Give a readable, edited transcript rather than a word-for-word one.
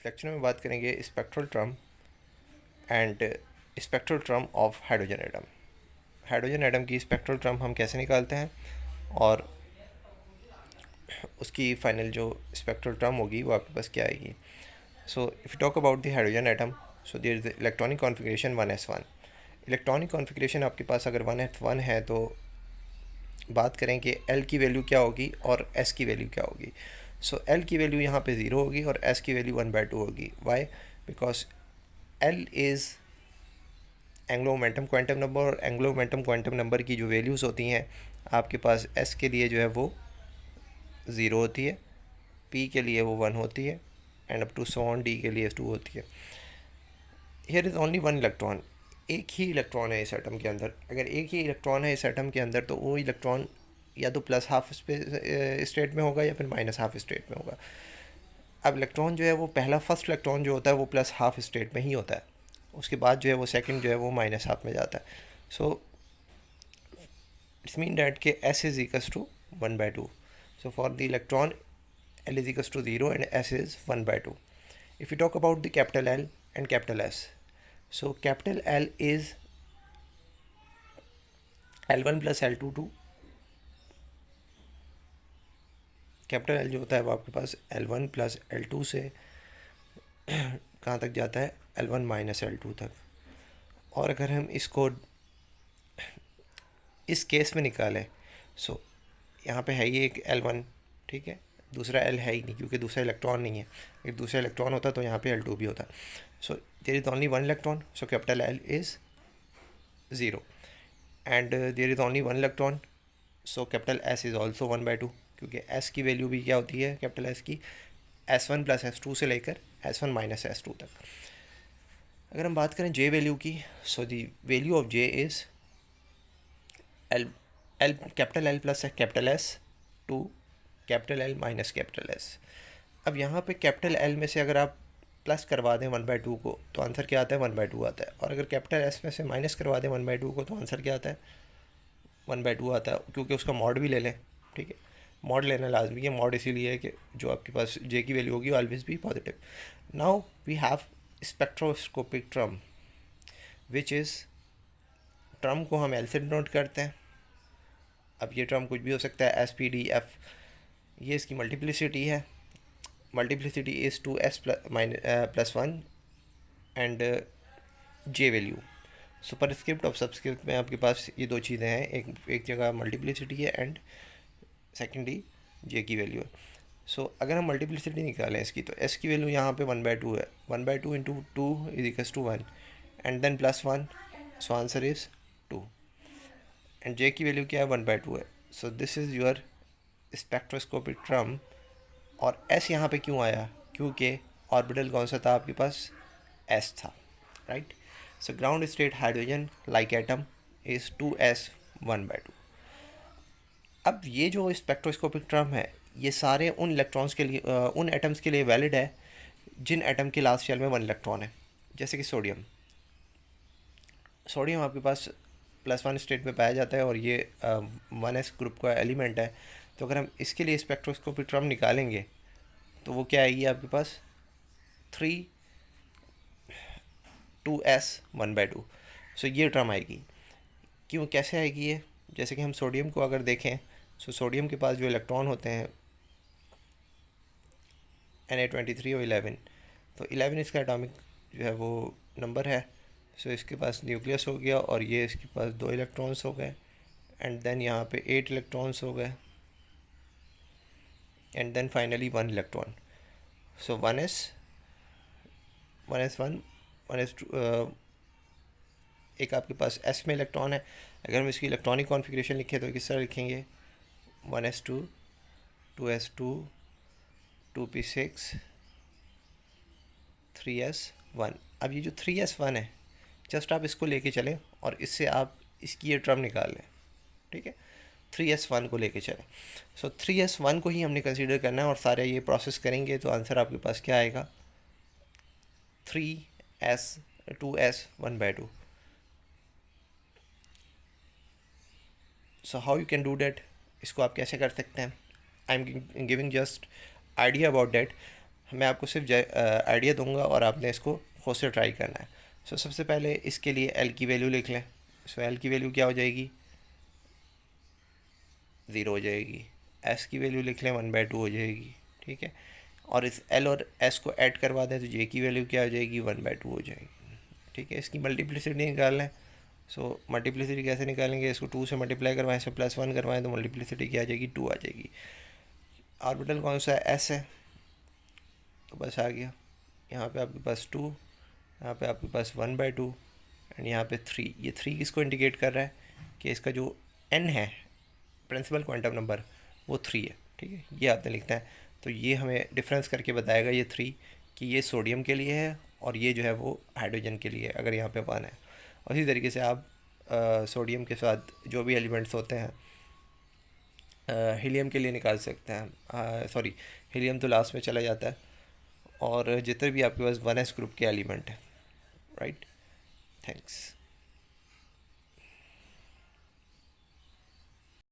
Lecture में बात करेंगे spectral term and spectral term of hydrogen atom. Hydrogen atom की स्पेक्ट्रल टर्म हम कैसे निकालते हैं और उसकी फाइनल जो स्पेक्ट्रल टर्म होगी वो आपके पास क्या आएगी। So if you talk about the hydrogen atom, so there is electronic configuration 1s1। Electronic configuration आपके पास अगर 1s1 है तो बात करें कि L की वैल्यू क्या होगी और S की वैल्यू क्या होगी। सो L की वैल्यू यहाँ पे 0 होगी और S की वैल्यू 1/2 होगी। Why? Because L is angular momentum quantum number और एंग्लो मोमेंटम क्वांटम नंबर की जो वैल्यूज़ होती हैं आपके पास S के लिए जो है वो 0 होती है, P के लिए वो 1 होती है and up to so on D के लिए 2 होती है। Here is only one electron, एक ही इलेक्ट्रॉन है इस एटम के अंदर। अगर एक ही इलेक्ट्रॉन है इस एटम के अंदर तो वो इलेक्ट्रॉन या तो प्लस हाफ स्टेट में होगा या फिर माइनस हाफ स्टेट में होगा। अब इलेक्ट्रॉन जो है वो पहला फर्स्ट इलेक्ट्रॉन जो होता है वो प्लस हाफ स्टेट में ही होता है, उसके बाद जो है वो सेकंड जो है वो माइनस हाफ में जाता है। सो इट्स मीन डैट के S is equals to 1/2। So for the electron L is equals to 0 and S is 1/2. If you talk about the capital L and capital S, so capital L is L1 plus L2 to capital L जो होता है वो आपके पास L1 plus L2 से कहाँ तक जाता है, L1 माइनस L2 तक। और अगर हम इसको इस केस में निकालें, सो यहाँ पे है ये एक L1, ठीक है, दूसरा L है ही नहीं क्योंकि दूसरा इलेक्ट्रॉन नहीं है। अगर दूसरा इलेक्ट्रॉन होता तो यहाँ पे L2 भी होता। So there is only one electron, so capital L is 0 and there is only one electron, so capital S is also 1/2 क्योंकि S की वैल्यू भी क्या होती है कैपिटल S की S1 प्लस S2 से लेकर S1 माइनस S2 तक। अगर हम बात करें J वैल्यू की, so the value of J is L capital L plus capital S to capital L minus capital S। अब यहाँ पे कैपिटल L में से अगर आप प्लस करवा दें 1/2 को तो आंसर क्या आता है, 1/2 आता है। और अगर कैपिटल S में से माइनस करवा दें 1/2 को तो आंसर क्या आता है, 1/2 आता है, क्योंकि उसका मॉड भी ले लें, ठीक है। मॉड लेना लाजमी है, मॉड इसीलिए है कि जो आपके पास J की वैल्यू होगी ऑलवेज भी positive. Now we have spectroscopic term which is, term को हम L से डिनोट करते हैं। अब ये टर्म कुछ भी हो सकता है, SPDF, ये इसकी मल्टीप्लिसिटी है। Multiplicity is 2S plus 1 and J value. Superscript और सबस्क्रिप्ट में आपके पास ये दो चीज़ें हैं, एक जगह मल्टीप्लिसिटी है एंड सेकेंडली J की वैल्यू है। सो अगर हम मल्टीप्लिसिटी निकालें इसकी तो S की वैल्यू यहाँ पे 1/2 है, 1/2 into 2 is equals to 1 and then plus 1, so answer is 2 and J की वैल्यू क्या है, 1/2 है। So this is your spectroscopic term. और S यहाँ पे क्यों आया, क्योंकि ऑर्बिटल कौन सा था आपके पास, S था, right. So ground state hydrogen like atom is 2S 1/2। अब ये जो स्पेक्ट्रोस्कोपिक टर्म है ये सारे उन इलेक्ट्रॉन्स के लिए उन एटम्स के लिए वैलिड है जिन एटम के लास्ट शेल में 1 इलेक्ट्रॉन है। जैसे कि सोडियम, सोडियम आपके पास +1 स्टेट में पाया जाता है और ये 1s ग्रुप का एलिमेंट है। तो अगर हम इसके लिए स्पेक्ट्रोस्कोपिक टर्म निकालेंगे तो वो क्या आएगी आपके पास, 2S 1/2। सो ये टर्म आएगी। क्यों, कैसे आएगी ये, जैसे कि हम सोडियम को अगर देखें, सो सोडियम के पास जो इलेक्ट्रॉन होते हैं Na23 और 11, तो 11 इसका एटॉमिक जो है वो नंबर है। सो इसके पास न्यूक्लियस हो गया और ये इसके पास 2 इलेक्ट्रॉन्स हो गए एंड देन यहाँ पे 8 इलेक्ट्रॉन्स हो गए and then finally 1 electron. So 1s 1s1 1s2 एक आपके पास S में इलेक्ट्रॉन है। अगर हम इसकी इलेक्ट्रॉनिक कॉन्फ़िगरेशन लिखें तो किस तरह लिखेंगे, 1s2 2s2 2p6 3s1। अब ये जो 3s1 है जस्ट आप इसको लेके चलें और इससे आप इसकी ये टर्म निकाल लें, ठीक है। 3s1 को लेके चलें, सो 3s1 को ही हमने कंसीडर करना है और सारे ये प्रोसेस करेंगे तो आंसर आपके पास क्या आएगा, 3s 2s 1/2। So how you can do that, इसको आप कैसे कर सकते हैं, I am giving just idea about that. मैं आपको सिर्फ आइडिया दूंगा और आपने इसको खुद से ट्राई करना है। सो सबसे पहले इसके लिए एल की वैल्यू लिख लें। सो एल की वैल्यू क्या हो जाएगी, 0 हो जाएगी। एस की वैल्यू लिख लें, 1/2 हो जाएगी, ठीक है। और इस एल और एस को ऐड करवा दें तो जे की वैल्यू क्या हो जाएगी, 1/2 हो जाएगी, ठीक है। इसकी मल्टीप्लिसिटी निकाल लें। सो मल्टीप्लिसिटी कैसे निकालेंगे, इसको 2 से मल्टीप्लाई करवाएं, इसमें +1 करवाएं तो मल्टीप्लिसिटी क्या आ जाएगी, 2 आ जाएगी। ऑर्बिटल कौन सा है, एस है, तो बस आ गया। यहाँ पे आपके पास 2, यहाँ पे आपके पास 1/2 एंड यहाँ पे 3। ये 3 किसको इंडिकेट कर रहा है कि इसका जो n है, प्रिंसिपल क्वांटम नंबर, वो 3 है, ठीक है। ये आपने लिखना है। तो ये हमें डिफरेंस करके बताएगा ये 3 कि ये सोडियम के लिए है और ये जो है वो हाइड्रोजन के लिए है, अगर यहाँ पे 1 है। और इसी तरीके से आप सोडियम के साथ जो भी एलिमेंट्स होते हैं हीलियम के लिए निकाल सकते हैं। सॉरी, हीलियम तो लास्ट में चला जाता है। और जितने भी आपके पास 1s ग्रुप के एलिमेंट हैं, राइट। थैंक्स।